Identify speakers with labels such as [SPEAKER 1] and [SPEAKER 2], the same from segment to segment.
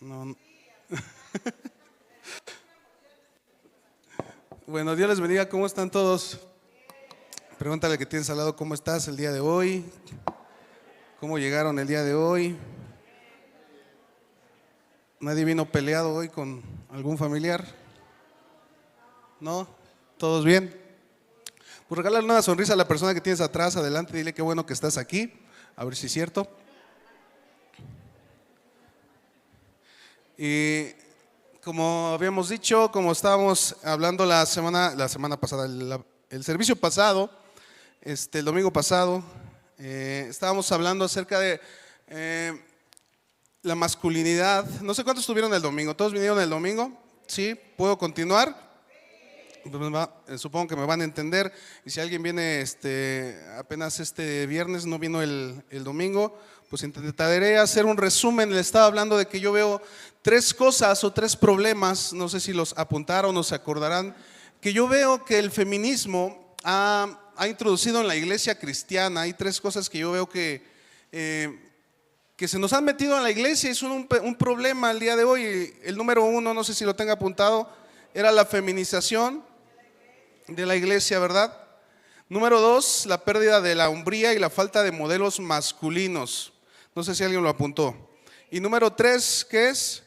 [SPEAKER 1] No. Bueno, Dios les bendiga. ¿Cómo están todos? Pregúntale al que tienes al lado, ¿cómo estás el día de hoy? ¿Cómo llegaron el día de hoy? ¿Nadie vino peleado hoy con algún familiar? ¿No? ¿Todos bien? Pues regálale una sonrisa a la persona que tienes atrás, adelante, dile qué bueno que estás aquí, a ver si es cierto. Y como habíamos dicho, como estábamos hablando la semana pasada, el servicio pasado, el domingo pasado, estábamos hablando acerca de la masculinidad. No sé cuántos estuvieron el domingo. ¿Todos vinieron el domingo? ¿Sí? ¿Puedo continuar? Supongo que me van a entender. Y si alguien viene apenas este viernes, no vino el domingo, pues intentaré hacer un resumen. Le estaba hablando de que yo veo tres cosas o tres problemas, no sé si los apuntaron o se acordarán, que yo veo que el feminismo ha introducido en la iglesia cristiana. Hay tres cosas que yo veo que se nos han metido en la iglesia y son un problema el día de hoy. El número uno, no sé si lo tenga apuntado, era la feminización de la iglesia, ¿verdad? Número dos, la pérdida de la hombría y la falta de modelos masculinos. No sé si alguien lo apuntó. Y número tres, ¿qué es?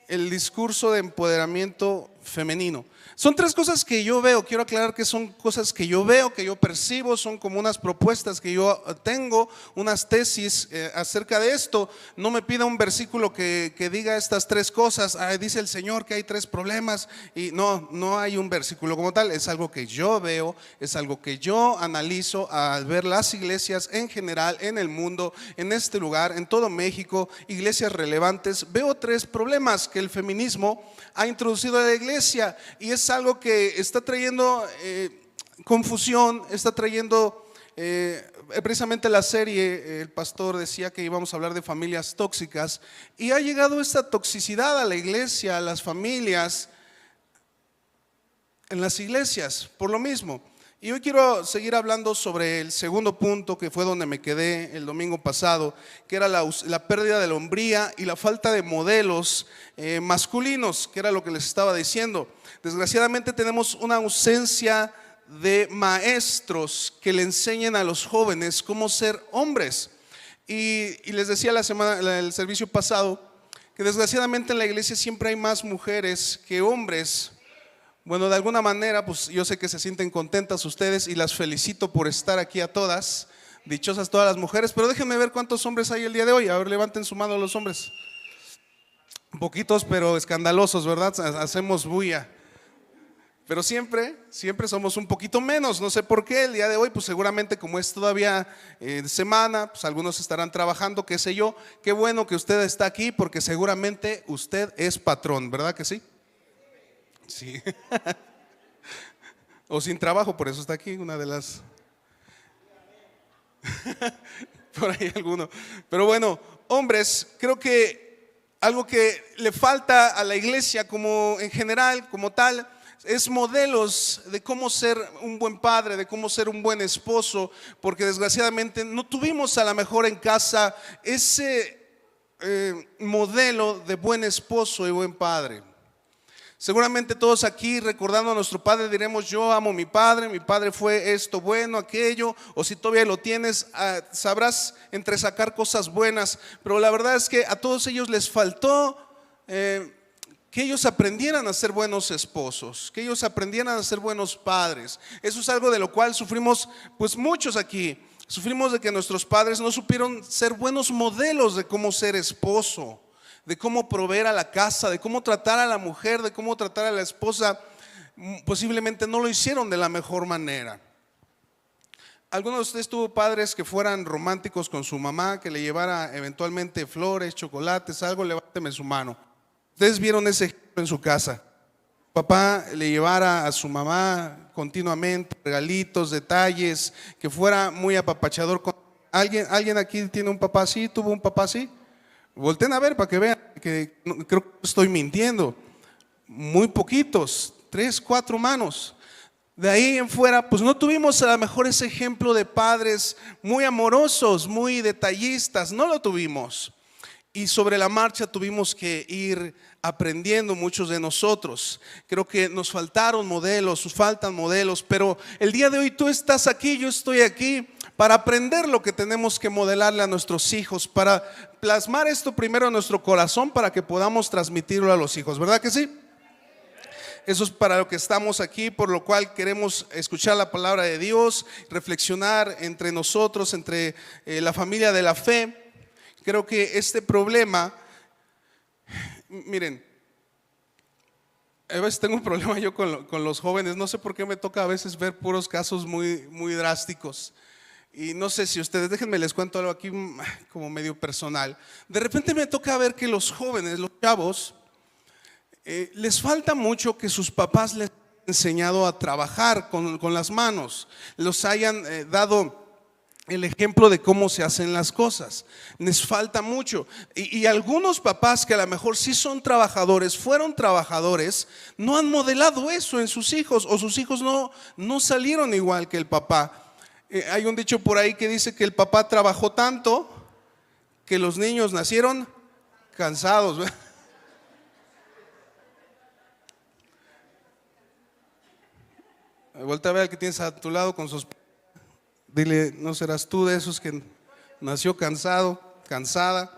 [SPEAKER 1] El discurso de empoderamiento femenino. Son tres cosas que yo veo, quiero aclarar que son cosas que yo veo, que yo percibo, son como unas propuestas que yo tengo, unas tesis acerca de esto. No me pida un versículo que diga estas tres cosas. Dice el Señor que hay tres problemas, y no hay un versículo como tal. Es algo que yo veo, es algo que yo analizo al ver las iglesias en general, en el mundo, en este lugar, en todo México, iglesias relevantes. Veo tres problemas que el feminismo ha introducido a la iglesia, y es algo que está trayendo confusión, está trayendo precisamente la serie. El pastor decía que íbamos a hablar de familias tóxicas, y ha llegado esta toxicidad a la iglesia, a las familias, en las iglesias, por lo mismo. Y hoy quiero seguir hablando sobre el segundo punto, que fue donde me quedé el domingo pasado, que era la pérdida de la hombría y la falta de modelos masculinos, que era lo que les estaba diciendo. Desgraciadamente tenemos una ausencia de maestros que le enseñen a los jóvenes cómo ser hombres. Y les decía el servicio pasado, que desgraciadamente en la iglesia siempre hay más mujeres que hombres. Bueno, de alguna manera, pues yo sé que se sienten contentas ustedes y las felicito por estar aquí a todas, dichosas todas las mujeres, pero déjenme ver cuántos hombres hay el día de hoy. A ver, levanten su mano los hombres. Poquitos, pero escandalosos, ¿verdad? Hacemos bulla. Pero siempre somos un poquito menos, no sé por qué. El día de hoy, pues seguramente como es todavía semana, pues algunos estarán trabajando, qué sé yo. Qué bueno que usted está aquí, porque seguramente usted es patrón, ¿verdad que sí? Sí. O sin trabajo, por eso está aquí, una de las. Por ahí alguno. Pero bueno, hombres, creo que algo que le falta a la iglesia como en general, como tal, es modelos de cómo ser un buen padre, de cómo ser un buen esposo, porque desgraciadamente no tuvimos a lo mejor en casa ese modelo de buen esposo y buen padre. Seguramente todos aquí, recordando a nuestro padre, diremos: yo amo a mi padre fue esto, bueno, aquello. O si todavía lo tienes, sabrás entresacar cosas buenas. Pero la verdad es que a todos ellos les faltó que ellos aprendieran a ser buenos esposos, que ellos aprendieran a ser buenos padres. Eso es algo de lo cual sufrimos, pues muchos aquí. Sufrimos de que nuestros padres no supieron ser buenos modelos de cómo ser esposo, de cómo proveer a la casa, de cómo tratar a la mujer, de cómo tratar a la esposa. Posiblemente no lo hicieron de la mejor manera. ¿Alguno de ustedes tuvo padres que fueran románticos con su mamá, que le llevara eventualmente flores, chocolates, algo? Levánteme su mano. Ustedes vieron ese ejemplo en su casa. Papá le llevara a su mamá continuamente regalitos, detalles, que fuera muy apapachador. ¿Alguien aquí tiene un papá así? ¿Tuvo un papá así? Volten a ver para que vean que creo que estoy mintiendo. Muy poquitos, 3, 4 manos. De ahí en fuera, pues no tuvimos a lo mejor ese ejemplo de padres muy amorosos, muy detallistas. No lo tuvimos. y sobre la marcha tuvimos que ir aprendiendo muchos de nosotros. Creo que nos faltaron modelos, nos faltan modelos, pero el día de hoy tú estás aquí, yo estoy aquí para aprender lo que tenemos que modelarle a nuestros hijos, para plasmar esto primero en nuestro corazón para que podamos transmitirlo a los hijos, ¿verdad que sí? Eso es para lo que estamos aquí, por lo cual queremos escuchar la palabra de Dios, reflexionar entre nosotros, entre la familia de la fe. Creo que este problema, miren, a veces tengo un problema yo con los jóvenes, no sé por qué me toca a veces ver puros casos muy drásticos. Y no sé si ustedes, déjenme les cuento algo aquí como medio personal. De repente me toca ver que los jóvenes, los chavos, les falta mucho que sus papás les hayan enseñado a trabajar con las manos, los hayan dado el ejemplo de cómo se hacen las cosas. Les falta mucho. Y algunos papás que a lo mejor sí son trabajadores, fueron trabajadores, no han modelado eso en sus hijos, o sus hijos no salieron igual que el papá. Hay un dicho por ahí que dice que el papá trabajó tanto que los niños nacieron cansados, ¿verdad? Vuelta a ver al que tienes a tu lado con sus... Dile, ¿no serás tú de esos que nació cansado, cansada?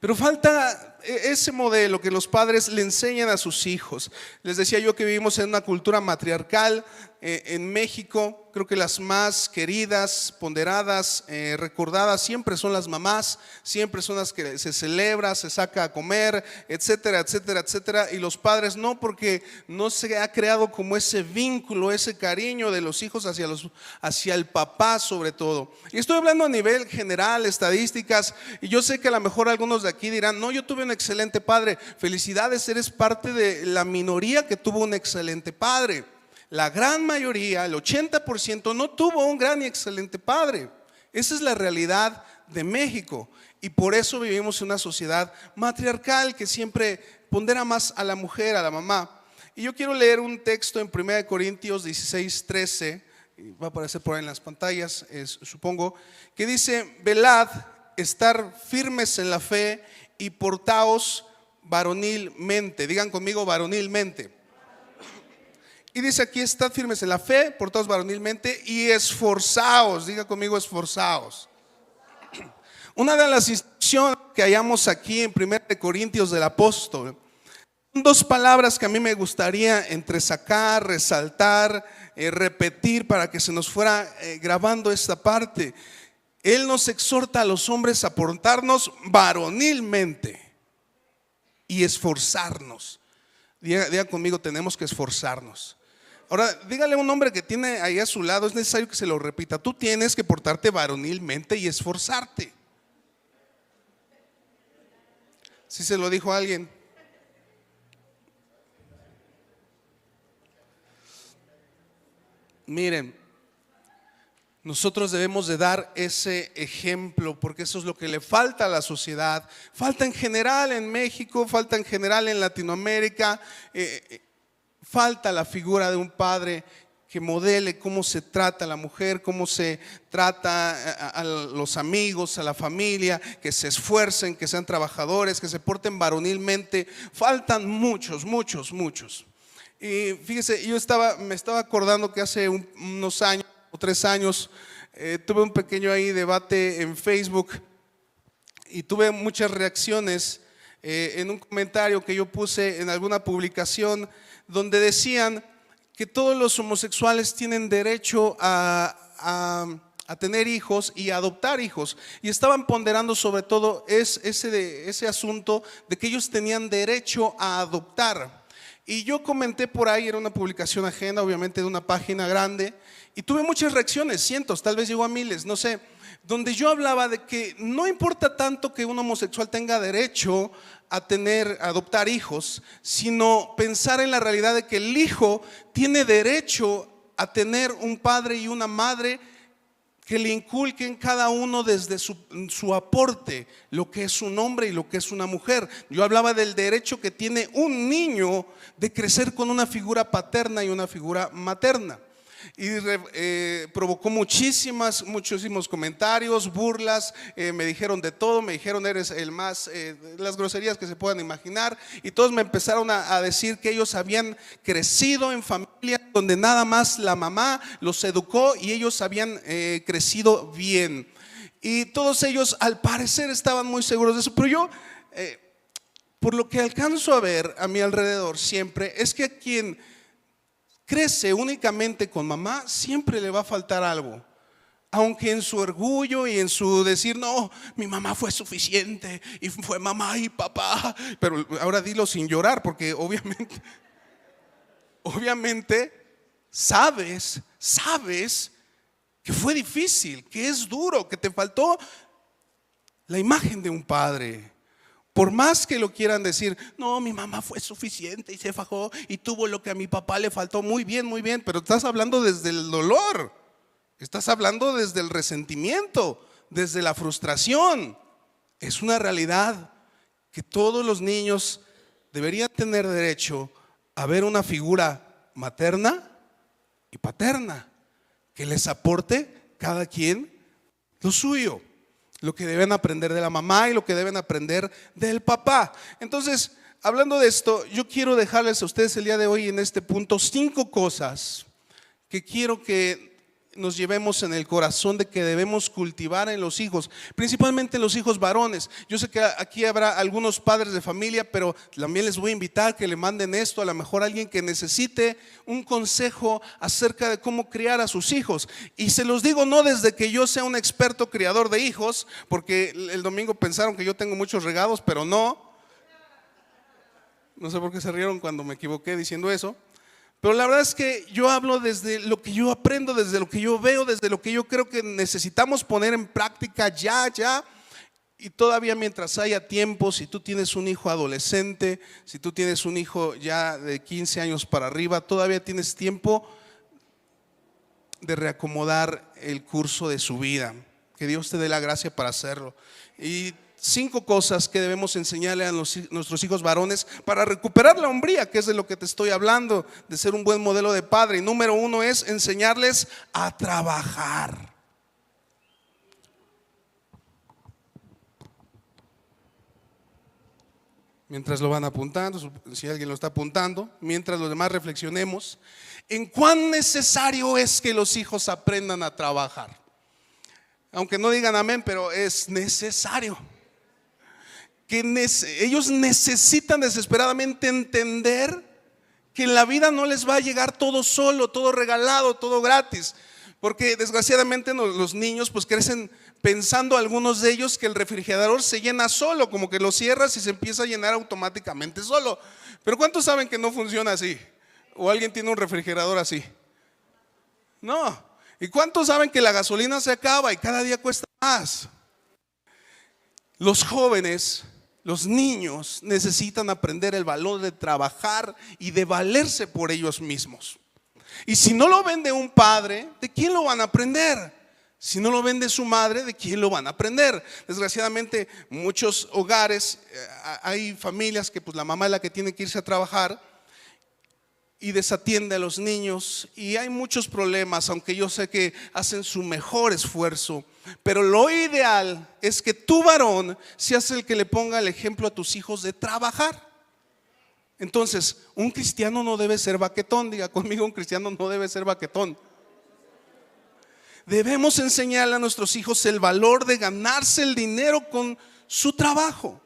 [SPEAKER 1] Pero falta ese modelo que los padres le enseñan a sus hijos. Les decía yo que vivimos en una cultura matriarcal en México. Creo que las más queridas, ponderadas, recordadas siempre son las mamás, siempre son las que se celebra, se saca a comer, etcétera, etcétera, etcétera. Y los padres no, porque no se ha creado como ese vínculo, ese cariño de los hijos hacia el papá sobre todo. Y estoy hablando a nivel general, estadísticas, y yo sé que a lo mejor algunos de aquí dirán, no, yo tuve un excelente padre. Felicidades, eres parte de la minoría que tuvo un excelente padre. La gran mayoría, el 80%, no tuvo un gran y excelente padre. Esa es la realidad de México, y por eso vivimos en una sociedad matriarcal que siempre pondera más a la mujer, a la mamá. Y yo quiero leer un texto en 1 Corintios 16:13, va a aparecer por ahí en las pantallas, supongo, que dice: velad, estar firmes en la fe y portaos varonilmente. Digan conmigo, varonilmente. Y dice aquí: estad firmes en la fe, portaos varonilmente y esforzaos. Diga conmigo, esforzaos. Una de las instrucciones que hallamos aquí en 1 Corintios del apóstol, son dos palabras que a mí me gustaría entresacar, resaltar, repetir para que se nos fuera grabando esta parte. Él nos exhorta a los hombres a portarnos varonilmente y esforzarnos. Diga conmigo, tenemos que esforzarnos. Ahora, dígale a un hombre que tiene ahí a su lado, es necesario que se lo repita: tú tienes que portarte varonilmente y esforzarte. ¿Sí se lo dijo a alguien? Miren, nosotros debemos de dar ese ejemplo, porque eso es lo que le falta a la sociedad. Falta en general en México, falta en general en Latinoamérica. Falta la figura de un padre que modele cómo se trata a la mujer, cómo se trata a los amigos, a la familia, que se esfuercen, que sean trabajadores, que se porten varonilmente. Faltan muchos. Y fíjese, me estaba acordando que hace unos años o 3 años tuve un pequeño ahí debate en Facebook y tuve muchas reacciones en un comentario que yo puse en alguna publicación, donde decían que todos los homosexuales tienen derecho a tener hijos y a adoptar hijos, y estaban ponderando sobre todo ese asunto de que ellos tenían derecho a adoptar. Y yo comenté por ahí, era una publicación ajena, obviamente de una página grande, y tuve muchas reacciones, cientos, tal vez llegó a miles, no sé, donde yo hablaba de que no importa tanto que un homosexual tenga derecho a adoptar hijos, sino pensar en la realidad de que el hijo tiene derecho a tener un padre y una madre que le inculquen cada uno desde su aporte lo que es un hombre y lo que es una mujer. Yo hablaba del derecho que tiene un niño de crecer con una figura paterna y una figura materna. y provocó muchísimos comentarios, burlas, me dijeron de todo, me dijeron eres el más, las groserías que se puedan imaginar, y todos me empezaron a decir que ellos habían crecido en familia donde nada más la mamá los educó y ellos habían crecido bien, y todos ellos al parecer estaban muy seguros de eso, pero yo por lo que alcanzo a ver a mi alrededor siempre es que a quien crece únicamente con mamá siempre le va a faltar algo, aunque en su orgullo y en su decir no, mi mamá fue suficiente y fue mamá y papá, pero ahora dilo sin llorar porque obviamente sabes que fue difícil, que es duro, que te faltó la imagen de un padre. Por más que lo quieran decir, no, mi mamá fue suficiente y se fajó y tuvo lo que a mi papá le faltó, muy bien, pero estás hablando desde el dolor, estás hablando desde el resentimiento, desde la frustración. Es una realidad que todos los niños deberían tener derecho a ver una figura materna y paterna que les aporte cada quien lo suyo, lo que deben aprender de la mamá y lo que deben aprender del papá. Entonces, hablando de esto, yo quiero dejarles a ustedes el día de hoy en este punto 5 cosas que quiero que nos llevemos en el corazón de que debemos cultivar en los hijos, principalmente en los hijos varones. Yo sé que aquí habrá algunos padres de familia, pero también les voy a invitar a que le manden esto, a lo mejor a alguien que necesite un consejo acerca de cómo criar a sus hijos. Y se los digo no desde que yo sea un experto criador de hijos, porque el domingo pensaron que yo tengo muchos regados, pero no sé por qué se rieron cuando me equivoqué diciendo eso. Pero la verdad es que yo hablo desde lo que yo aprendo, desde lo que yo veo, desde lo que yo creo que necesitamos poner en práctica ya. Y todavía mientras haya tiempo, si tú tienes un hijo adolescente, si tú tienes un hijo ya de 15 años para arriba, todavía tienes tiempo de reacomodar el curso de su vida. Que Dios te dé la gracia para hacerlo. Y 5 cosas que debemos enseñarle a nuestros hijos varones para recuperar la hombría, que es de lo que te estoy hablando, de ser un buen modelo de padre. Y número 1 es enseñarles a trabajar. Mientras lo van apuntando, si alguien lo está apuntando, mientras los demás reflexionemos en cuán necesario es que los hijos aprendan a trabajar. Aunque no digan amén, pero es necesario. Ellos necesitan desesperadamente entender que en la vida no les va a llegar todo solo, todo regalado, todo gratis, porque desgraciadamente los niños pues crecen pensando, algunos de ellos, que el refrigerador se llena solo, como que lo cierras y se empieza a llenar automáticamente solo. Pero ¿cuántos saben que no funciona así? ¿O alguien tiene un refrigerador así? No. ¿Y cuántos saben que la gasolina se acaba y cada día cuesta más? Los jóvenes, los niños necesitan aprender el valor de trabajar y de valerse por ellos mismos. Y si no lo ven de un padre, ¿de quién lo van a aprender? Si no lo ven de su madre, ¿de quién lo van a aprender? Desgraciadamente, muchos hogares, hay familias que pues la mamá es la que tiene que irse a trabajar y desatiende a los niños, y hay muchos problemas, aunque yo sé que hacen su mejor esfuerzo. Pero lo ideal es que tu varón seas el que le ponga el ejemplo a tus hijos de trabajar. Entonces, un cristiano no debe ser baquetón. Diga conmigo, un cristiano no debe ser baquetón. Debemos enseñarle a nuestros hijos el valor de ganarse el dinero con su trabajo.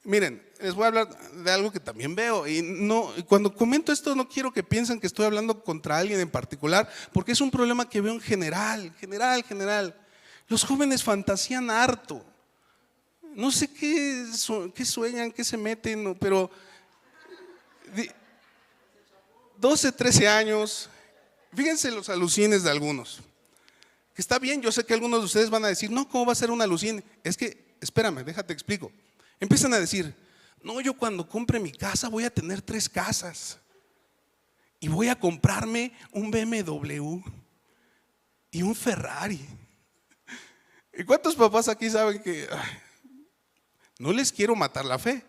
[SPEAKER 1] Miren, les voy a hablar de algo que también veo, y cuando comento esto no quiero que piensen que estoy hablando contra alguien en particular, porque es un problema que veo en general. Los jóvenes fantasían harto. No sé qué sueñan, qué se meten, pero 12, 13 años, fíjense los alucines de algunos. Que está bien, yo sé que algunos de ustedes van a decir, no, ¿cómo va a ser un alucín? Es que, espérame, déjate explico. Empiezan a decir, no, yo cuando compre mi casa voy a tener 3 casas y voy a comprarme un BMW y un Ferrari. ¿Y cuántos papás aquí saben que no les quiero matar la fe,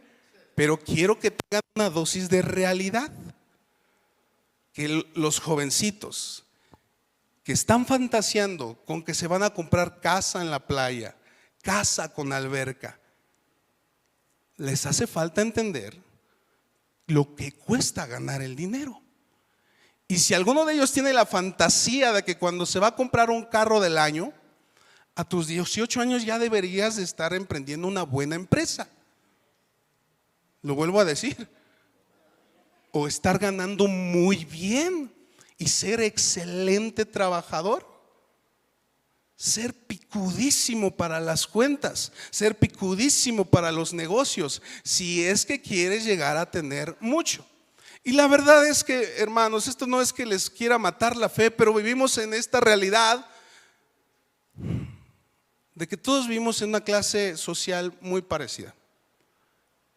[SPEAKER 1] pero quiero que tengan una dosis de realidad? Que los jovencitos que están fantaseando con que se van a comprar casa en la playa, casa con alberca, les hace falta entender lo que cuesta ganar el dinero. Y si alguno de ellos tiene la fantasía de que cuando se va a comprar un carro del año, a tus 18 años ya deberías de estar emprendiendo una buena empresa. Lo vuelvo a decir. O estar ganando muy bien y ser excelente trabajador. Ser picudísimo para las cuentas, ser picudísimo para los negocios, si es que quieres llegar a tener mucho. Y la verdad es que, hermanos, esto no es que les quiera matar la fe, pero vivimos en esta realidad de que todos vivimos en una clase social muy parecida,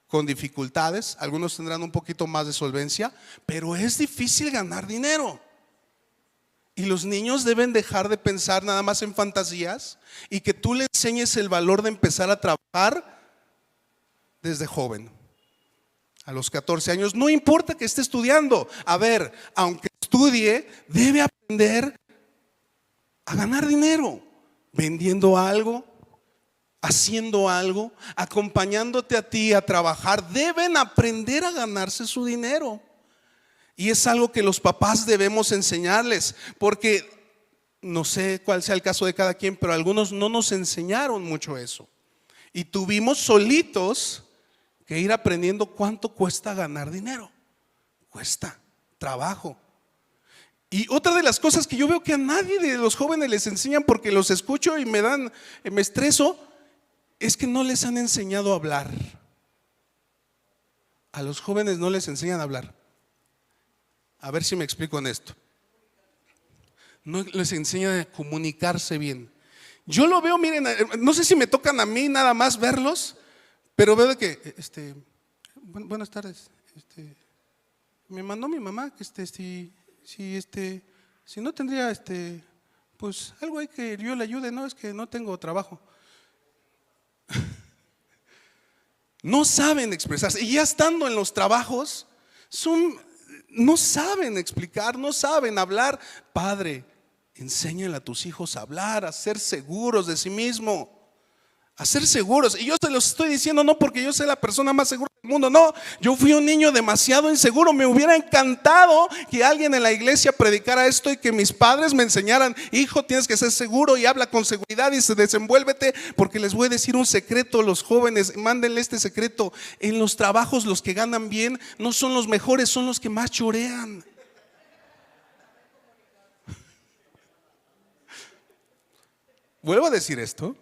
[SPEAKER 1] con dificultades. Algunos tendrán un poquito más de solvencia, pero es difícil ganar dinero. Y los niños deben dejar de pensar nada más en fantasías y que tú le enseñes el valor de empezar a trabajar desde joven. A los 14 años, no importa que esté estudiando. A ver, aunque estudie, debe aprender a ganar dinero, vendiendo algo, haciendo algo, acompañándote a ti a trabajar. Deben aprender a ganarse su dinero. Y es algo que los papás debemos enseñarles, porque no sé cuál sea el caso de cada quien, pero algunos no nos enseñaron mucho eso. Y tuvimos solitos que ir aprendiendo cuánto cuesta ganar dinero. Cuesta trabajo. Y otra de las cosas que yo veo que a nadie de los jóvenes les enseñan, porque los escucho y me estreso, es que no les han enseñado a hablar. A los jóvenes no les enseñan a hablar. A ver si me explico en esto. No les enseñan a comunicarse bien. Yo lo veo, miren, no sé si me tocan a mí nada más verlos, pero veo de que, buenas tardes, me mandó mi mamá que si no tendría, pues algo hay que yo le ayude, no, es que no tengo trabajo. No saben expresarse, y ya estando en los trabajos, no saben explicar, no saben hablar. Padre, enséñale a tus hijos a hablar, a ser seguros de sí mismo, a ser seguros. Y yo se los estoy diciendo no porque yo sea la persona más segura del mundo, no. Yo fui un niño demasiado inseguro. Me hubiera encantado que alguien en la iglesia predicara esto y que mis padres me enseñaran: hijo, tienes que ser seguro y habla con seguridad y desenvuélvete. Porque les voy a decir un secreto, los jóvenes, mándenle este secreto: en los trabajos los que ganan bien no son los mejores, son los que más chorean. Vuelvo a decir esto: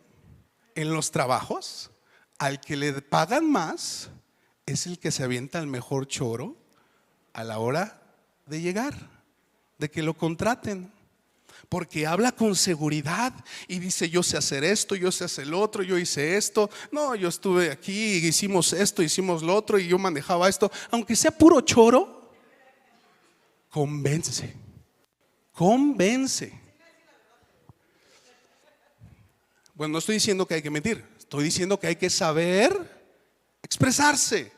[SPEAKER 1] en los trabajos, al que le pagan más es el que se avienta el mejor choro a la hora de llegar, de que lo contraten. Porque habla con seguridad y dice: yo sé hacer esto, yo sé hacer lo otro, yo hice esto, no, yo estuve aquí, hicimos esto, hicimos lo otro y yo manejaba esto. Aunque sea puro choro, convence. Bueno, no estoy diciendo que hay que mentir, estoy diciendo que hay que saber expresarse.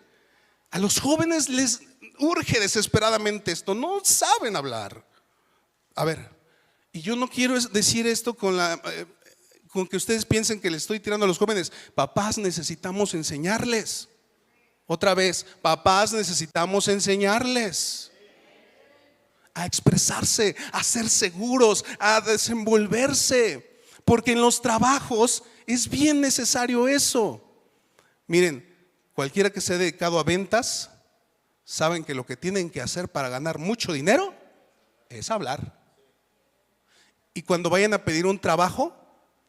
[SPEAKER 1] A los jóvenes les urge desesperadamente esto, no saben hablar. A ver, y yo no quiero decir esto con que ustedes piensen que le estoy tirando a los jóvenes. Papás, necesitamos enseñarles. Otra vez, papás, necesitamos enseñarles a expresarse, a ser seguros, a desenvolverse. Porque en los trabajos es bien necesario eso. Miren, cualquiera que se haya dedicado a ventas, saben que lo que tienen que hacer para ganar mucho dinero es hablar. Y cuando vayan a pedir un trabajo,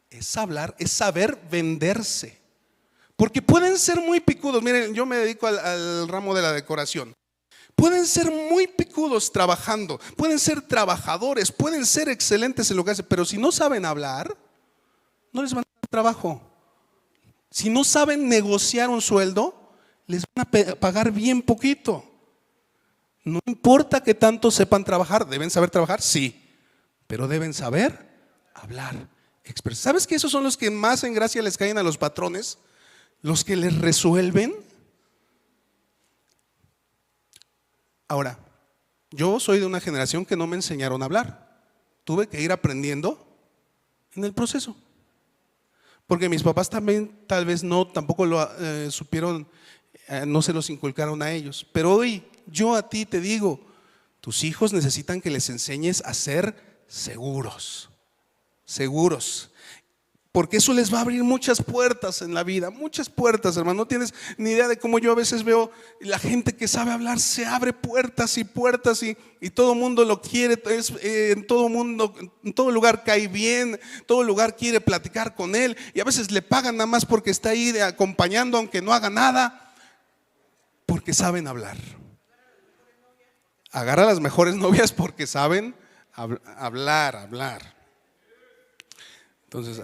[SPEAKER 1] es hablar, es saber venderse. Porque pueden ser muy picudos. Miren, yo me dedico al ramo de la decoración. Pueden ser muy picudos trabajando, pueden ser trabajadores, pueden ser excelentes en lo que hacen, pero si no saben hablar, no les van a dar trabajo. Si no saben negociar un sueldo, les van a pagar bien poquito. No importa que tanto sepan trabajar, ¿deben saber trabajar? Sí, pero deben saber hablar, expresar. ¿Sabes que esos son los que más en gracia les caen a los patrones? Los que les resuelven. Ahora, yo soy de una generación que no me enseñaron a hablar. tuve que ir aprendiendo en el proceso. Porque mis papás también tal vez tampoco lo supieron, no se los inculcaron a ellos. Pero hoy yo a ti te digo, tus hijos necesitan que les enseñes a ser seguros, seguros. Porque eso les va a abrir muchas puertas en la vida, muchas puertas, hermano. No tienes ni idea de cómo yo a veces veo la gente que sabe hablar, se abre puertas y puertas y todo el mundo lo quiere, en todo mundo, en todo lugar cae bien, todo lugar quiere platicar con él y a veces le pagan nada más porque está ahí acompañando aunque no haga nada, porque saben hablar. Agarra las mejores novias porque saben hablar. Entonces,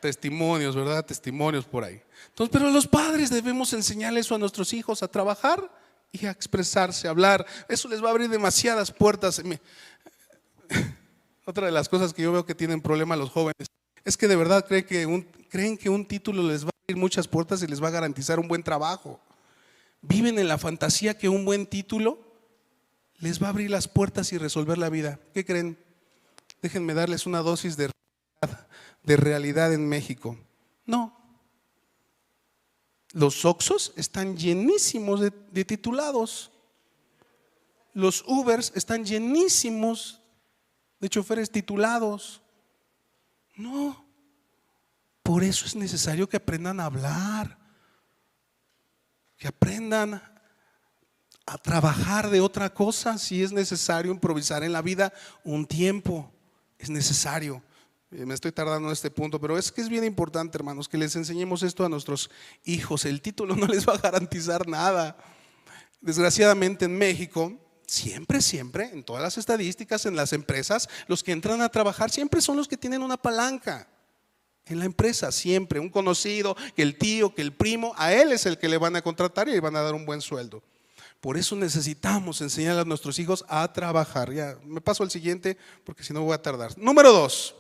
[SPEAKER 1] testimonios, ¿verdad? Testimonios por ahí. Entonces, pero los padres debemos enseñarle eso a nuestros hijos, a trabajar y a expresarse, a hablar. Eso les va a abrir demasiadas puertas. Otra de las cosas que yo veo que tienen problema los jóvenes es que de verdad creen que un título les va a abrir muchas puertas y les va a garantizar un buen trabajo. Viven en la fantasía que un buen título les va a abrir las puertas y resolver la vida. ¿Qué creen? Déjenme darles una dosis de realidad en México. No. Los Oxxos están llenísimos de titulados. Los Ubers están llenísimos de choferes titulados. No. Por eso es necesario que aprendan a hablar, que aprendan a trabajar de otra cosa. Si es necesario improvisar en la vida un tiempo, es necesario. Me estoy tardando en este punto, pero es que es bien importante, hermanos, que les enseñemos esto a nuestros hijos. El título no les va a garantizar nada. Desgraciadamente en México, siempre, en todas las estadísticas, en las empresas, los que entran a trabajar siempre son los que tienen una palanca. En la empresa siempre, un conocido, que el tío, que el primo, a él es el que le van a contratar y le van a dar un buen sueldo. Por eso necesitamos enseñar a nuestros hijos a trabajar. Ya me paso al siguiente porque si no voy a tardar. Número 2.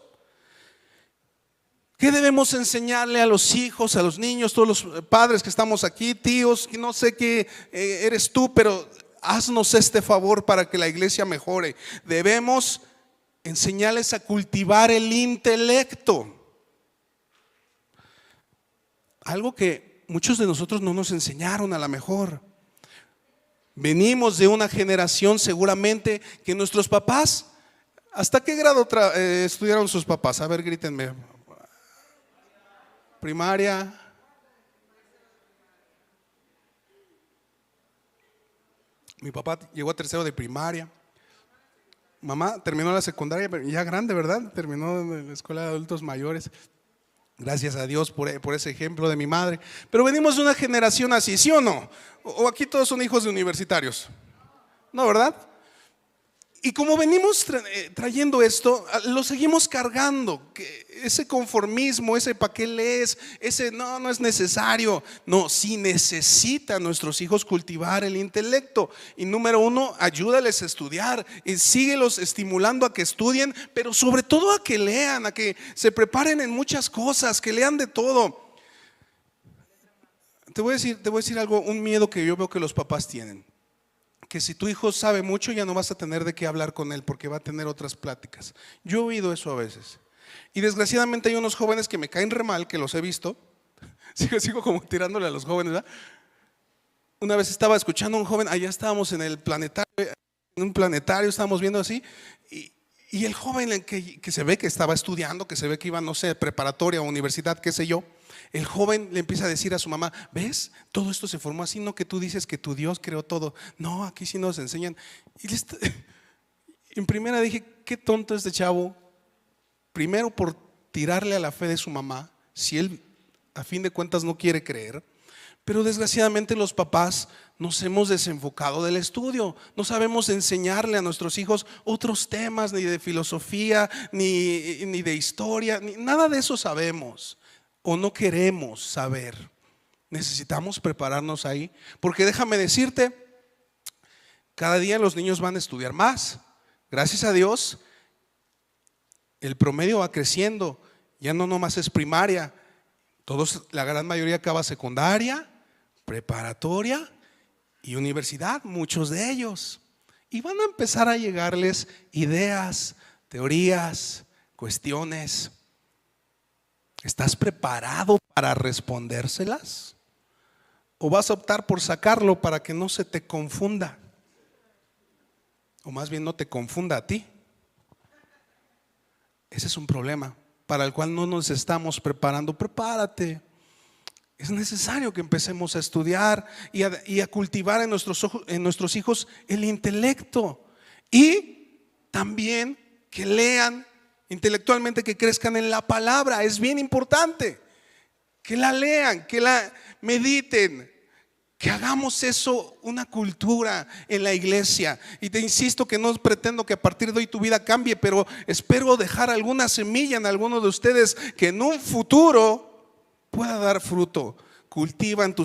[SPEAKER 1] ¿Qué debemos enseñarle a los hijos, a los niños, todos los padres que estamos aquí, tíos, que no sé qué eres tú, pero haznos este favor para que la iglesia mejore? Debemos enseñarles a cultivar el intelecto. Algo que muchos de nosotros no nos enseñaron a lo mejor. Venimos de una generación seguramente que nuestros papás, ¿hasta qué grado estudiaron sus papás? A ver, grítenme. Primaria. Mi papá llegó a tercero de primaria. Mamá terminó la secundaria, ya grande, ¿verdad? Terminó en la escuela de adultos mayores. Gracias a Dios por ese ejemplo de mi madre. Pero venimos de una generación así, ¿sí o no? ¿O aquí todos son hijos de universitarios? ¿No, verdad? Y como venimos trayendo esto, lo seguimos cargando. Ese conformismo, ese ¿para qué lees? Ese no es necesario. No, sí necesitan nuestros hijos cultivar el intelecto. Y número 1, ayúdales a estudiar y síguelos estimulando a que estudien, pero sobre todo a que lean, a que se preparen en muchas cosas, que lean de todo. Te voy a decir algo, un miedo que yo veo que los papás tienen. Que si tu hijo sabe mucho ya no vas a tener de qué hablar con él porque va a tener otras pláticas. Yo he oído eso a veces. Y desgraciadamente hay unos jóvenes que me caen re mal, que los he visto. Sigo como tirándole a los jóvenes, ¿verdad? Una vez estaba escuchando a un joven, allá estábamos en el planetario, en un planetario, estábamos viendo así, y el joven que se ve que estaba estudiando, que se ve que iba, no sé, preparatoria o universidad, qué sé yo. El joven le empieza a decir a su mamá: ¿ves? Todo esto se formó así, no que tú dices que tu Dios creó todo. No, aquí sí nos enseñan. Y en primera dije: qué tonto este chavo. Primero por tirarle a la fe de su mamá, si él a fin de cuentas no quiere creer. Pero desgraciadamente los papás nos hemos desenfocado del estudio. No sabemos enseñarle a nuestros hijos otros temas, ni de filosofía, ni de historia, nada de eso sabemos. O no queremos saber. Necesitamos prepararnos ahí, porque déjame decirte, cada día los niños van a estudiar más. Gracias a Dios el promedio va creciendo. Ya no nomás es primaria, la gran mayoría acaba secundaria, preparatoria y universidad, muchos de ellos. y van a empezar a llegarles ideas, teorías, cuestiones. ¿Estás preparado para respondérselas? ¿O vas a optar por sacarlo para que no se te confunda? O más bien no te confunda a ti. Ese es un problema para el cual no nos estamos preparando. Prepárate. Es necesario que empecemos a estudiar y a cultivar en nuestros hijos el intelecto. Y también que lean intelectualmente, que crezcan en la palabra. Es bien importante que la lean, que la mediten, que hagamos eso una cultura en la iglesia. Y te insisto que no pretendo que a partir de hoy tu vida cambie, pero espero dejar alguna semilla en alguno de ustedes que en un futuro pueda dar fruto. Cultiva en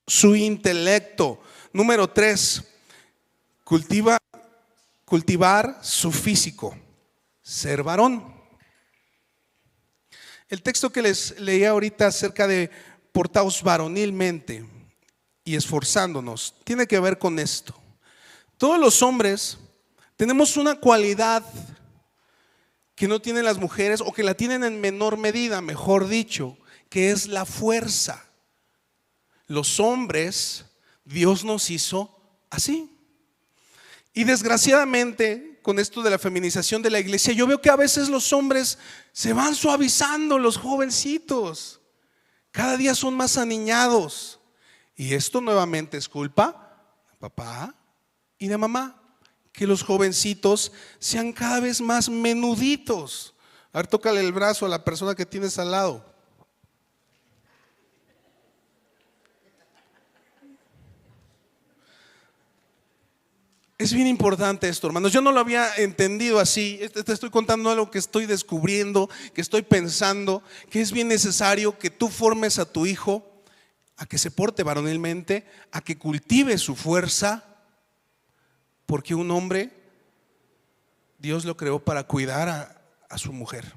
[SPEAKER 1] su intelecto. Número 3, cultivar su físico. Ser varón. El texto que les leí ahorita acerca de portaos varonilmente y esforzándonos tiene que ver con esto. Todos los hombres tenemos una cualidad que no tienen las mujeres, o que la tienen en menor medida, mejor dicho, que es la fuerza. Los hombres, Dios nos hizo así. Y desgraciadamente, con esto de la feminización de la iglesia, yo veo que a veces los hombres se van suavizando, los jovencitos. Cada día son más aniñados. Y esto nuevamente es culpa de papá y de mamá. Que los jovencitos sean cada vez más menuditos. A ver, tócale el brazo a la persona que tienes al lado. Es bien importante esto, hermanos. Yo no lo había entendido así. Te estoy contando algo que estoy descubriendo, que estoy pensando, que es bien necesario que tú formes a tu hijo a que se porte varonilmente, a que cultive su fuerza, porque un hombre, Dios lo creó para cuidar a su mujer.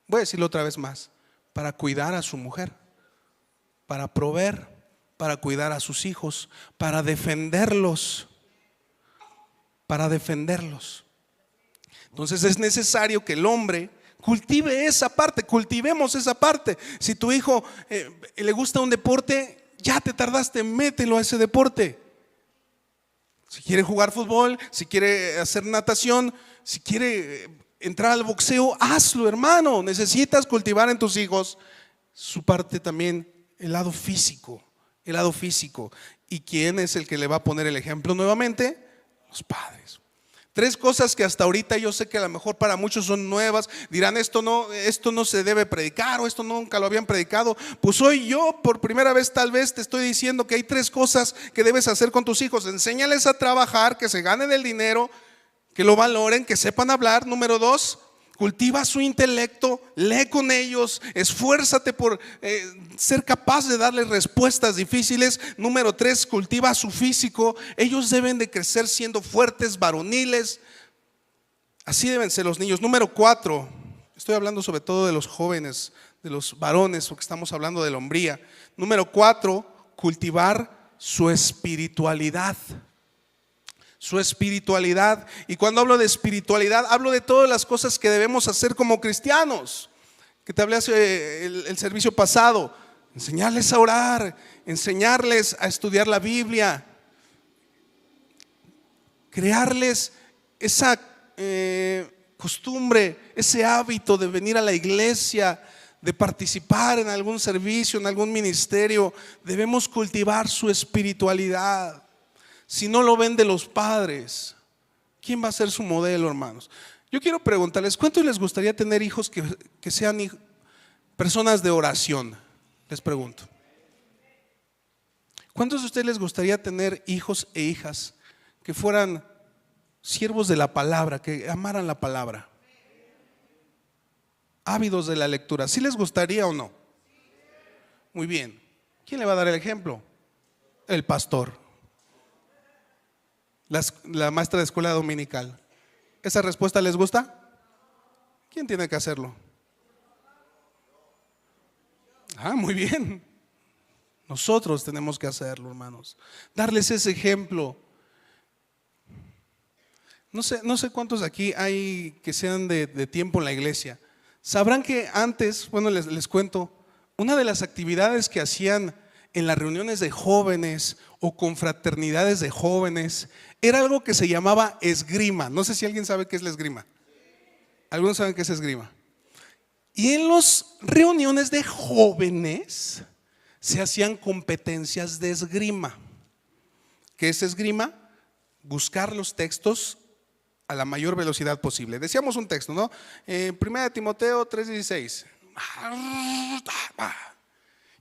[SPEAKER 1] Voy a decirlo otra vez más: para cuidar a su mujer, para proveer, para cuidar a sus hijos, para defenderlos. Entonces es necesario que el hombre cultive esa parte, cultivemos esa parte. Si tu hijo le gusta un deporte, ya te tardaste, mételo a ese deporte. Si quiere jugar fútbol, si quiere hacer natación, si quiere entrar al boxeo, hazlo, hermano. Necesitas cultivar en tus hijos su parte también, el lado físico. ¿Y quién es el que le va a poner el ejemplo nuevamente? Los padres. 3 cosas que hasta ahorita yo sé que a lo mejor para muchos son nuevas. Dirán, esto no se debe predicar, o esto nunca lo habían predicado. Pues hoy yo por primera vez tal vez te estoy diciendo que hay 3 cosas que debes hacer con tus hijos. Enséñales a trabajar, que se ganen el dinero, que lo valoren, que sepan hablar. Número 2, cultiva su intelecto, lee con ellos, esfuérzate por ser capaz de darles respuestas difíciles. Número 3, cultiva su físico. Ellos deben de crecer siendo fuertes, varoniles. Así deben ser los niños. Número 4, estoy hablando sobre todo de los jóvenes, de los varones, porque estamos hablando de la hombría. Número 4, cultivar su espiritualidad. Y cuando hablo de espiritualidad, hablo de todas las cosas que debemos hacer como cristianos, que te hablé hace el servicio pasado. Enseñarles a orar, enseñarles a estudiar la Biblia, crearles esa costumbre, ese hábito de venir a la iglesia, de participar en algún servicio, en algún ministerio. Debemos cultivar su espiritualidad. Si no lo ven de los padres, ¿quién va a ser su modelo, hermanos? Yo quiero preguntarles, ¿cuántos les gustaría tener hijos que sean personas de oración? Les pregunto. ¿Cuántos de ustedes les gustaría tener hijos e hijas que fueran siervos de la palabra, que amaran la palabra? Ávidos de la lectura. ¿Sí les gustaría o no? Muy bien. ¿Quién le va a dar el ejemplo? El pastor. La maestra de escuela dominical. ¿Esa respuesta les gusta? ¿Quién tiene que hacerlo? Muy bien. Nosotros tenemos que hacerlo, hermanos. Darles ese ejemplo. No sé cuántos aquí hay que sean de tiempo en la iglesia. Sabrán que antes, bueno, les cuento, una de las actividades que hacían en las reuniones de jóvenes o confraternidades de jóvenes era algo que se llamaba esgrima. No sé si alguien sabe qué es la esgrima. ¿Algunos saben qué es esgrima? Y en las reuniones de jóvenes se hacían competencias de esgrima. ¿Qué es esgrima? Buscar los textos a la mayor velocidad posible. Decíamos un texto, ¿no? 1 Timoteo 3:16.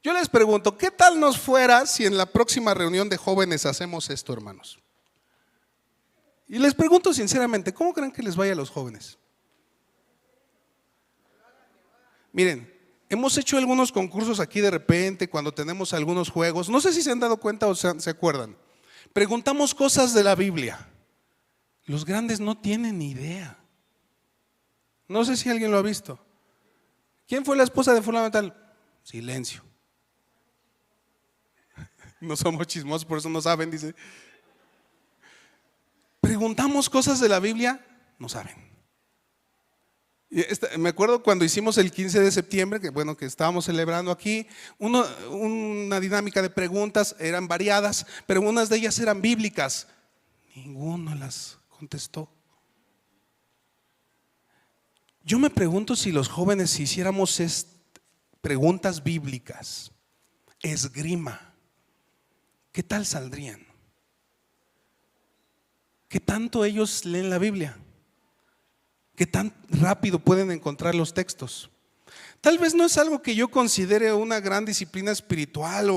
[SPEAKER 1] Yo les pregunto, ¿qué tal nos fuera si en la próxima reunión de jóvenes hacemos esto, hermanos? Y les pregunto sinceramente, ¿cómo creen que les vaya a los jóvenes? Miren, hemos hecho algunos concursos aquí de repente cuando tenemos algunos juegos. No sé si se han dado cuenta o se acuerdan. Preguntamos cosas de la Biblia. Los grandes no tienen ni idea. No sé si alguien lo ha visto. ¿Quién fue la esposa de fulano de tal? Silencio. No somos chismosos, por eso no saben, dice. Preguntamos cosas de la Biblia, no saben. Me acuerdo cuando hicimos el 15 de septiembre, que estábamos celebrando aquí, una dinámica de preguntas, eran variadas, pero unas de ellas eran bíblicas. Ninguno las contestó. Yo me pregunto si los jóvenes, si hiciéramos preguntas bíblicas, esgrima, ¿qué tal saldrían? ¿Qué tanto ellos leen la Biblia? ¿Qué tan rápido pueden encontrar los textos? Tal vez no es algo que yo considere una gran disciplina espiritual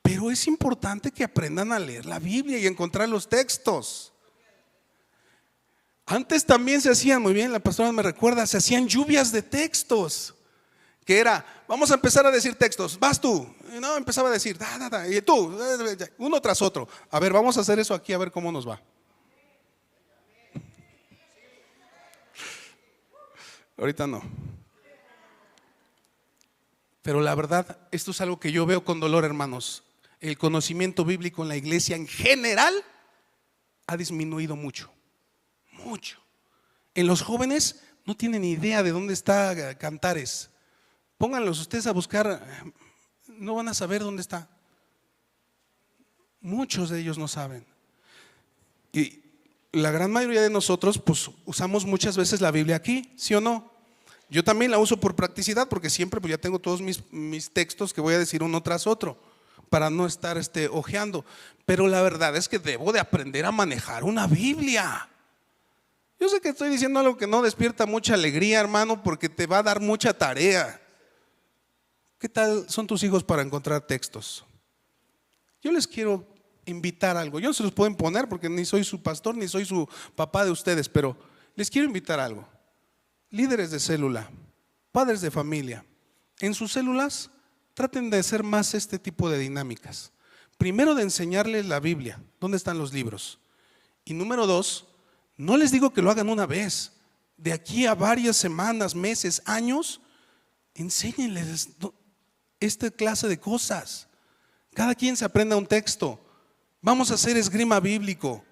[SPEAKER 1] pero es importante que aprendan a leer la Biblia y encontrar los textos. Antes también se hacían, muy bien, la pastora me recuerda, se hacían lluvias de textos. Que era, vamos a empezar a decir textos, vas tú. No, empezaba a decir, y tú, uno tras otro. A ver, vamos a hacer eso aquí, a ver cómo nos va. Ahorita no. Pero la verdad, esto es algo que yo veo con dolor, hermanos. El conocimiento bíblico en la iglesia en general ha disminuido mucho. Mucho. En los jóvenes no tienen idea de dónde está Cantares. Pónganlos ustedes a buscar, no van a saber dónde está. Muchos de ellos no saben. Y la gran mayoría de nosotros pues usamos muchas veces la Biblia aquí, ¿sí o no? Yo también la uso por practicidad porque siempre pues ya tengo todos mis textos que voy a decir uno tras otro para no estar ojeando. Pero la verdad es que debo de aprender a manejar una Biblia. Yo sé que estoy diciendo algo que no despierta mucha alegría, hermano, porque te va a dar mucha tarea. ¿Qué tal son tus hijos para encontrar textos? Yo les quiero invitar algo. Yo no se los puedo imponer porque ni soy su pastor ni soy su papá de ustedes, pero les quiero invitar algo. Líderes de célula, padres de familia, en sus células traten de hacer más este tipo de dinámicas. Primero, de enseñarles la Biblia, dónde están los libros. Y número 2, no les digo que lo hagan una vez. De aquí a varias semanas, meses, años, enséñenles esta clase de cosas. Cada quien se aprenda un texto. Vamos a hacer esgrima bíblico.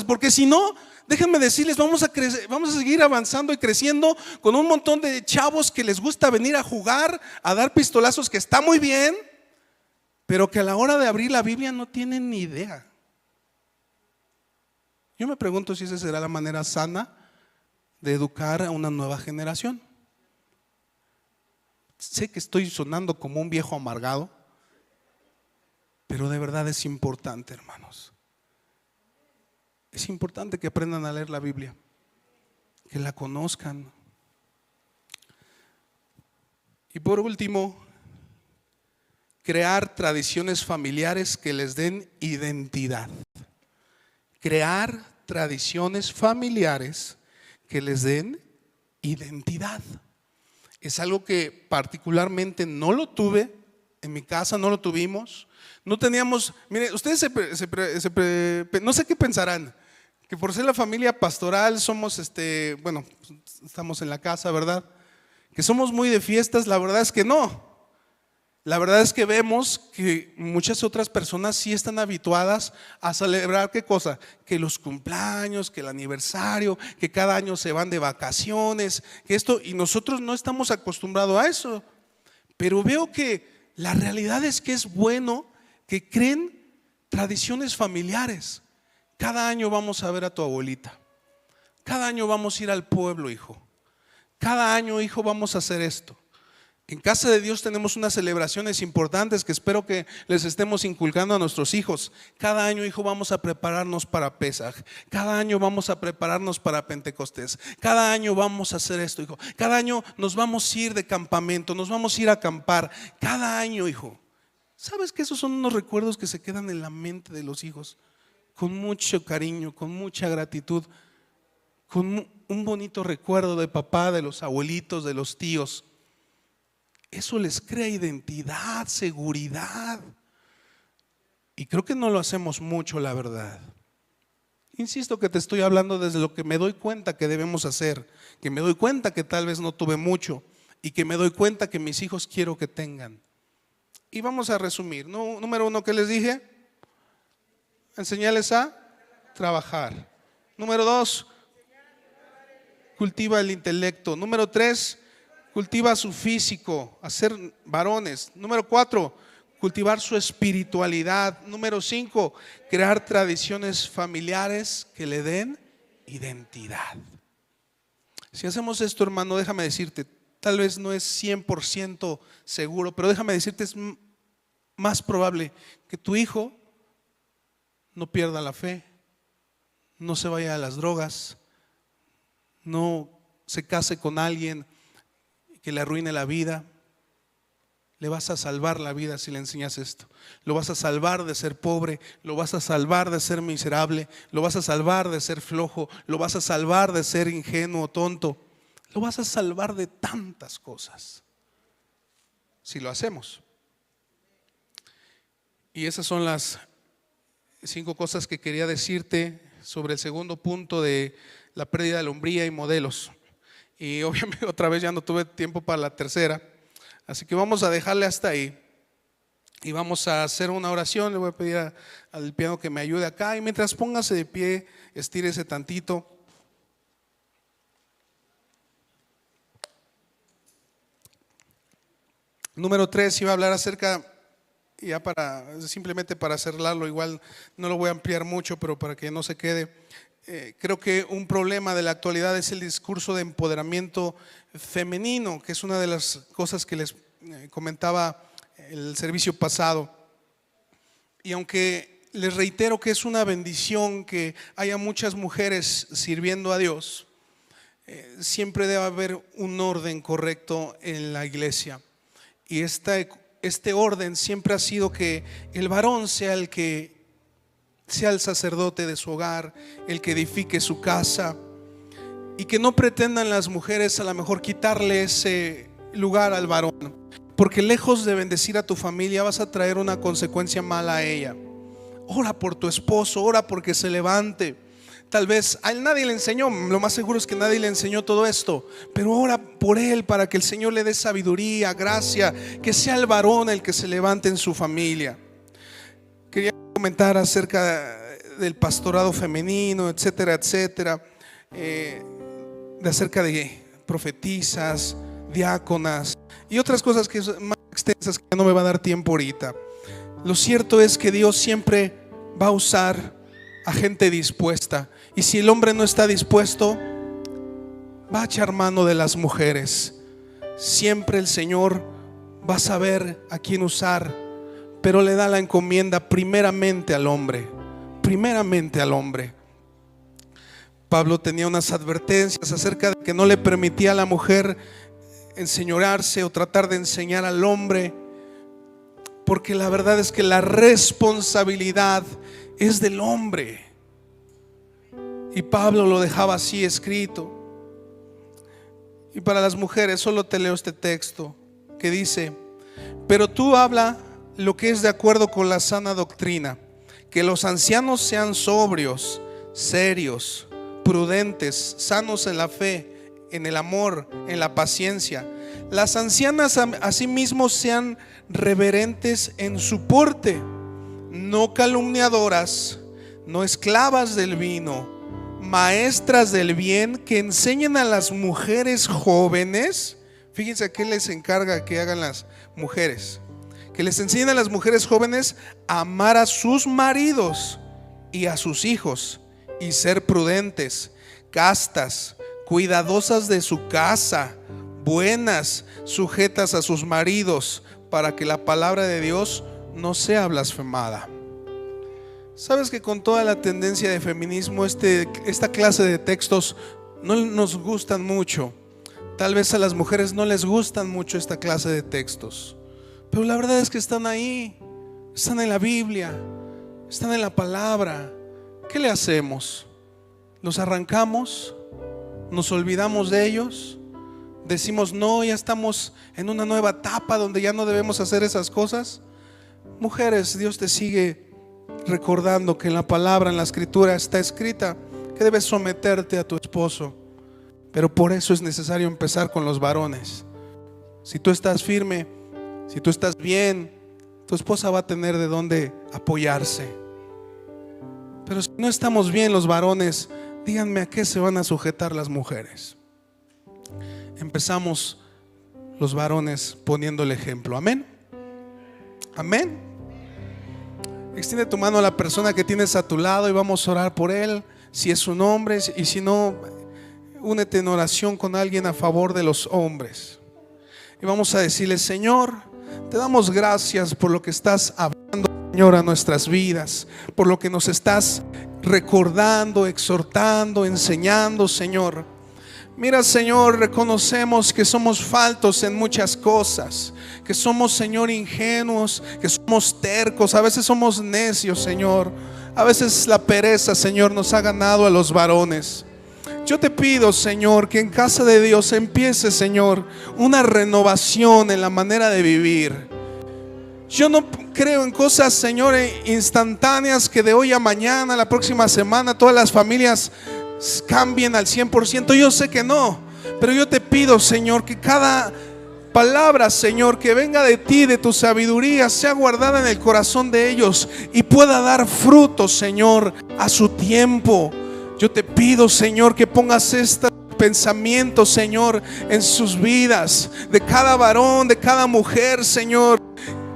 [SPEAKER 1] Porque si no, déjenme decirles, vamos a seguir avanzando y creciendo con un montón de chavos que les gusta venir a jugar, a dar pistolazos, que está muy bien, pero que a la hora de abrir la Biblia no tienen ni idea. Yo me pregunto si esa será la manera sana de educar a una nueva generación. Sé que estoy sonando como un viejo amargado, pero de verdad es importante, hermanos. Es importante que aprendan a leer la Biblia, que la conozcan. Y por último, crear tradiciones familiares que les den identidad. Crear tradiciones familiares que les den identidad. Es algo que particularmente no lo tuve, en mi casa no lo tuvimos. No teníamos, mire, ustedes no sé qué pensarán, que por ser la familia pastoral somos, estamos en la casa, ¿verdad? Que somos muy de fiestas. La verdad es que no. La verdad es que vemos que muchas otras personas sí están habituadas a celebrar, ¿qué cosa? Que los cumpleaños, que el aniversario, que cada año se van de vacaciones, que esto, y nosotros no estamos acostumbrados a eso. Pero veo que la realidad es que es bueno que creen tradiciones familiares. Cada año vamos a ver a tu abuelita. Cada año vamos a ir al pueblo, hijo. Cada año, hijo, vamos a hacer esto. En Casa de Dios tenemos unas celebraciones importantes que espero que les estemos inculcando a nuestros hijos. Cada año, hijo, vamos a prepararnos para Pesaj. Cada año vamos a prepararnos para Pentecostés. Cada año vamos a hacer esto, hijo. Cada año nos vamos a ir de campamento, nos vamos a ir a acampar. Cada año, hijo. ¿Sabes que esos son unos recuerdos que se quedan en la mente de los hijos? Con mucho cariño, con mucha gratitud, con un bonito recuerdo de papá, de los abuelitos, de los tíos. Eso les crea identidad, seguridad. Y creo que no lo hacemos mucho, la verdad. Insisto que te estoy hablando desde lo que me doy cuenta que debemos hacer, que me doy cuenta que tal vez no tuve mucho y que me doy cuenta que mis hijos quiero que tengan. Y vamos a resumir. Número 1, ¿qué les dije? Enseñarles a trabajar. Número 2, cultiva el intelecto. Número 3, cultiva su físico, hacer varones. Número 4, cultivar su espiritualidad. Número 5, crear tradiciones familiares que le den identidad. Si hacemos esto, hermano, déjame decirte, tal vez no es 100% seguro, pero déjame decirte, es más probable que tu hijo no pierda la fe, no se vaya a las drogas, no se case con alguien que le arruine la vida. Le vas a salvar la vida si le enseñas esto. Lo vas a salvar de ser pobre, lo vas a salvar de ser miserable, lo vas a salvar de ser flojo, lo vas a salvar de ser ingenuo, tonto. Lo vas a salvar de tantas cosas si lo hacemos. Y esas son las 5 cosas que quería decirte sobre el segundo punto de la pérdida de la hombría y modelos. Y obviamente otra vez ya no tuve tiempo para la tercera, así que vamos a dejarle hasta ahí y vamos a hacer una oración. Le voy a pedir al piano que me ayude acá, y mientras póngase de pie, estírese tantito. Número 3, iba a hablar acerca, ya simplemente para cerrarlo, igual no lo voy a ampliar mucho, pero para que no se quede. Creo que un problema de la actualidad es el discurso de empoderamiento femenino, que es una de las cosas que les comentaba el servicio pasado. Y aunque les reitero que es una bendición que haya muchas mujeres sirviendo a Dios, siempre debe haber un orden correcto en la iglesia. Y este orden siempre ha sido que el varón sea el que sea el sacerdote de su hogar, el que edifique su casa, y que no pretendan las mujeres a lo mejor quitarle ese lugar al varón, porque lejos de bendecir a tu familia vas a traer una consecuencia mala a ella. Ora por tu esposo, ora porque se levante. Tal vez a él nadie le enseñó, lo más seguro es que nadie le enseñó todo esto, pero ora por él para que el Señor le dé sabiduría, gracia, que sea el varón el que se levante en su familia. Quería comentar acerca del pastorado femenino, etcétera, etcétera, acerca de profetisas, diáconas y otras cosas que son más extensas que no me va a dar tiempo ahorita. Lo cierto es que Dios siempre va a usar a gente dispuesta, y si el hombre no está dispuesto, va a echar mano de las mujeres. Siempre el Señor va a saber a quién usar, pero le da la encomienda primeramente al hombre. Primeramente al hombre. Pablo tenía unas advertencias acerca de que no le permitía a la mujer enseñorearse o tratar de enseñar al hombre, porque la verdad es que la responsabilidad es del hombre. Y Pablo lo dejaba así escrito. Y para las mujeres solo te leo este texto que dice: pero tú habla lo que es de acuerdo con la sana doctrina, que los ancianos sean sobrios, serios, prudentes, sanos en la fe, en el amor, en la paciencia. Las ancianas asimismo sean reverentes en su porte, no calumniadoras, no esclavas del vino, maestras del bien, que enseñen a las mujeres jóvenes. Fíjense a qué les encarga que hagan las mujeres. Que les enseñen a las mujeres jóvenes a amar a sus maridos y a sus hijos, y ser prudentes, castas, cuidadosas de su casa, buenas, sujetas a sus maridos, para que la palabra de Dios no sea blasfemada. Sabes que con toda la tendencia de feminismo, esta clase de textos no nos gustan mucho. Tal vez a las mujeres no les gustan mucho esta clase de textos, pero la verdad es que están ahí, están en la Biblia, están en la palabra. ¿Qué le hacemos? ¿Los arrancamos? ¿Nos olvidamos de ellos? Decimos, no, ya estamos en una nueva etapa donde ya no debemos hacer esas cosas. Mujeres, Dios te sigue recordando que en la palabra, en la escritura está escrita que debes someterte a tu esposo. Pero por eso es necesario empezar con los varones. Si tú estás firme, si tú estás bien, tu esposa va a tener de dónde apoyarse. Pero si no estamos bien los varones, díganme a qué se van a sujetar las mujeres. Empezamos los varones poniendo el ejemplo. Amén. Amén. Extiende tu mano a la persona que tienes a tu lado y vamos a orar por él, si es un hombre, y si no, únete en oración con alguien a favor de los hombres. Y vamos a decirle: Señor, te damos gracias por lo que estás hablando, Señor, a nuestras vidas, por lo que nos estás recordando, exhortando, enseñando, Señor. Mira, Señor, reconocemos que somos faltos en muchas cosas, que somos, Señor, ingenuos, que somos tercos, a veces somos necios, Señor. A veces la pereza, Señor, nos ha ganado a los varones. Yo te pido, Señor, que en casa de Dios empiece, Señor, una renovación en la manera de vivir. Yo no creo en cosas, Señor, instantáneas, que de hoy a mañana, la próxima semana, todas las familias cambien al 100%. Yo sé que no, pero yo te pido, Señor, que cada palabra, Señor, que venga de ti, de tu sabiduría, sea guardada en el corazón de ellos y pueda dar fruto, Señor, a su tiempo. Yo te pido, Señor, que pongas este pensamiento, Señor, en sus vidas, de cada varón, de cada mujer, Señor,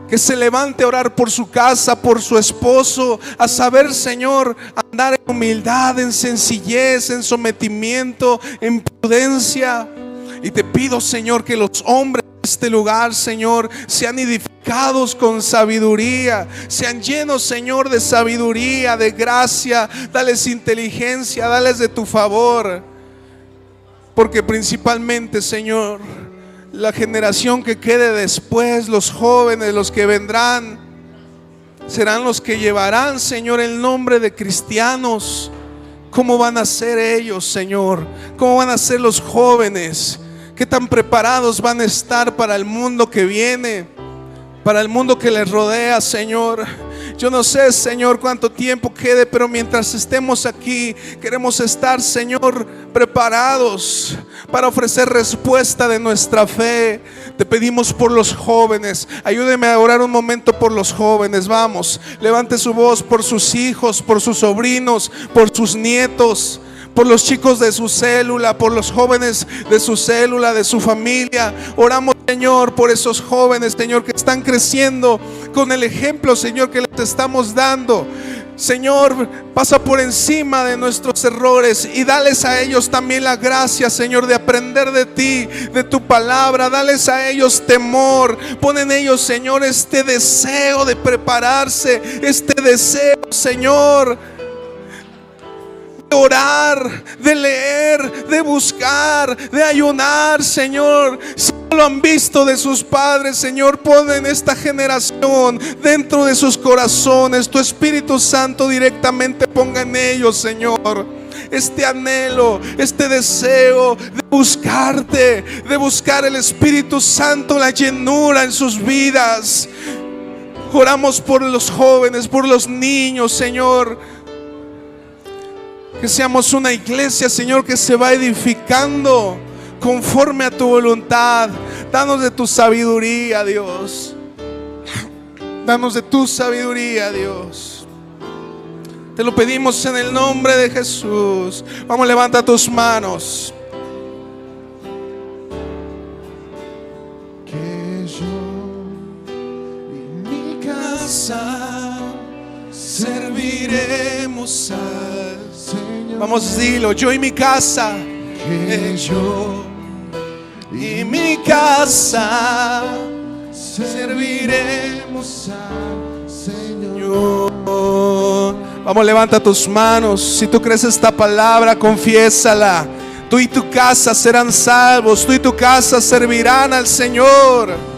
[SPEAKER 1] que se levante a orar por su casa, por su esposo, a saber, Señor, andar en humildad, en sencillez, en sometimiento, en prudencia. Y te pido, Señor, que los hombres de este lugar, Señor, sean edificados con sabiduría, sean llenos, Señor, de sabiduría, de gracia. Dales inteligencia, dales de tu favor, porque principalmente, Señor, la generación que quede después, los jóvenes, los que vendrán, serán los que llevarán, Señor, el nombre de cristianos. ¿Cómo van a ser ellos, Señor? ¿Cómo van a ser los jóvenes? ¿Qué tan preparados van a estar para el mundo que viene, para el mundo que les rodea, Señor? Yo no sé, Señor, cuánto tiempo quede, pero mientras estemos aquí, queremos estar, Señor, preparados para ofrecer respuesta de nuestra fe. Te pedimos por los jóvenes. Ayúdeme a orar un momento por los jóvenes. Vamos, levante su voz por sus hijos, por sus sobrinos, por sus nietos, por los chicos de su célula, por los jóvenes de su célula, de su familia. Oramos, Señor, por esos jóvenes, Señor, que están creciendo con el ejemplo, Señor, que les estamos dando. Señor, pasa por encima de nuestros errores y dales a ellos también la gracia, Señor, de aprender de ti, de tu palabra. Dales a ellos temor. Pon en ellos, Señor, este deseo de prepararse, este deseo, Señor, de orar, de leer, de buscar, de ayunar, Señor. Si no lo han visto de sus padres, Señor, pon en esta generación, dentro de sus corazones, tu Espíritu Santo directamente ponga en ellos, Señor, este anhelo, este deseo de buscarte, de buscar el Espíritu Santo, la llenura en sus vidas. Oramos por los jóvenes, por los niños, Señor. Que seamos una iglesia, Señor, que se va edificando conforme a tu voluntad. Danos de tu sabiduría, Dios. Danos de tu sabiduría, Dios. Te lo pedimos en el nombre de Jesús. Vamos, levanta tus manos.
[SPEAKER 2] Que yo y mi casa
[SPEAKER 1] Serviremos al
[SPEAKER 2] Señor.
[SPEAKER 1] Vamos, dilo, yo y mi casa.
[SPEAKER 2] Que
[SPEAKER 1] Yo y mi casa serviremos
[SPEAKER 2] al Señor.
[SPEAKER 1] Vamos, levanta tus manos. Si tú crees esta palabra, confiésala. Tú y tu casa serán salvos. Tú y tu casa servirán al Señor.